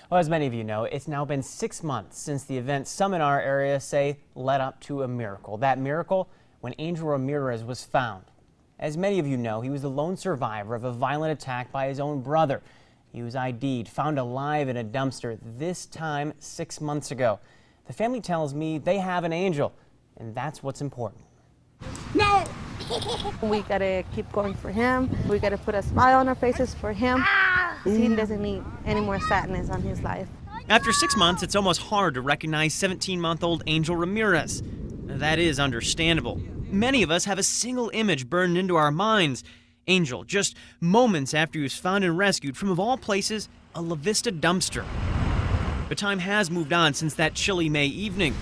Well, as many of you know, it's now been 6 months since the events some in our area say led up to a miracle. That miracle when Angel Ramirez was found. As many of you know, he was the lone survivor of a violent attack by his own brother. He was ID'd, found alive in a dumpster, this time 6 months ago. The family tells me they have an angel, and that's what's important. No! We gotta keep going for him. We gotta put a smile on our faces for him. He doesn't need any more sadness on his life. After 6 months, it's almost hard to recognize 17-month-old Angel Ramirez. That is understandable. Many of us have a single image burned into our minds. Angel, just moments after he was found and rescued from, of all places, a La Vista dumpster. But time has moved on since that chilly May evening.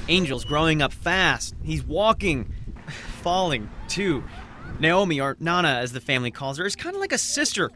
Angel's growing up fast. He's walking, falling, too. Naomi, or Nana as the family calls her, is kind of like a sister.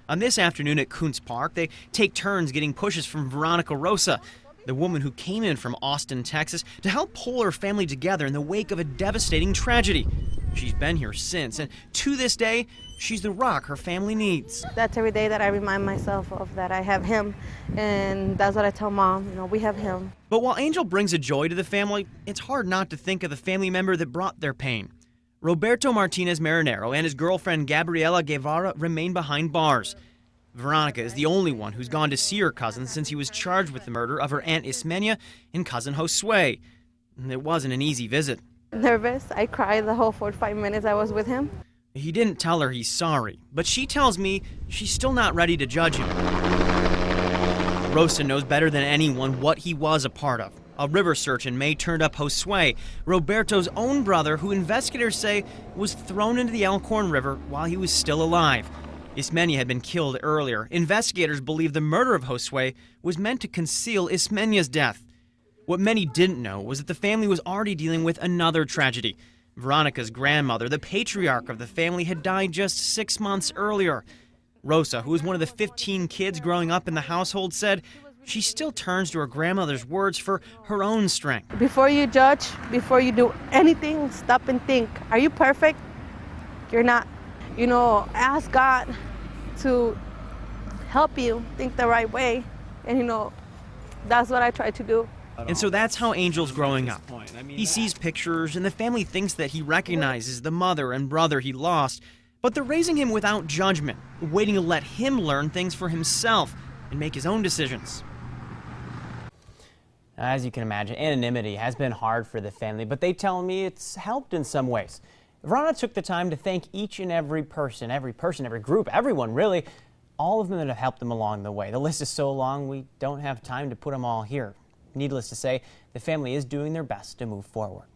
On this afternoon at Kuntz Park, they take turns getting pushes from Veronica Rosa, the woman who came in from Austin, Texas, to help pull her family together in the wake of a devastating tragedy. She's been here since, and to this day, she's the rock her family needs. That's every day that I remind myself of that I have him, and that's what I tell Mom, we have him. But while Angel brings a joy to the family, it's hard not to think of the family member that brought their pain. Roberto Martinez Marinero and his girlfriend Gabriela Guevara remain behind bars. Veronica is the only one who's gone to see her cousin since he was charged with the murder of her Aunt Ismenia and cousin Josue. It wasn't an easy visit. Nervous. I cried the whole 45 minutes I was with him. He didn't tell her he's sorry, but she tells me she's still not ready to judge him. Rosa knows better than anyone what he was a part of. A river search in May turned up Josue, Roberto's own brother, who investigators say was thrown into the Elkhorn River while he was still alive. Ismenia had been killed earlier. Investigators believe the murder of Josue was meant to conceal Ismenia's death. What many didn't know was that the family was already dealing with another tragedy. Veronica's grandmother, the patriarch of the family, had died just 6 months earlier. Rosa, who was one of the 15 kids growing up in the household, said she still turns to her grandmother's words for her own strength. Before you judge, before you do anything, stop and think. Are you perfect? You're not. Ask God to help you think the right way. And, that's what I try to do. And so that's how Angel's growing up. He sees pictures, and the family thinks that he recognizes the mother and brother he lost. But they're raising him without judgment, waiting to let him learn things for himself and make his own decisions. As you can imagine, anonymity has been hard for the family, but they tell me it's helped in some ways. Veronica took the time to thank each and every person, every group, everyone really, all of them that have helped them along the way. The list is so long, we don't have time to put them all here. Needless to say, the family is doing their best to move forward.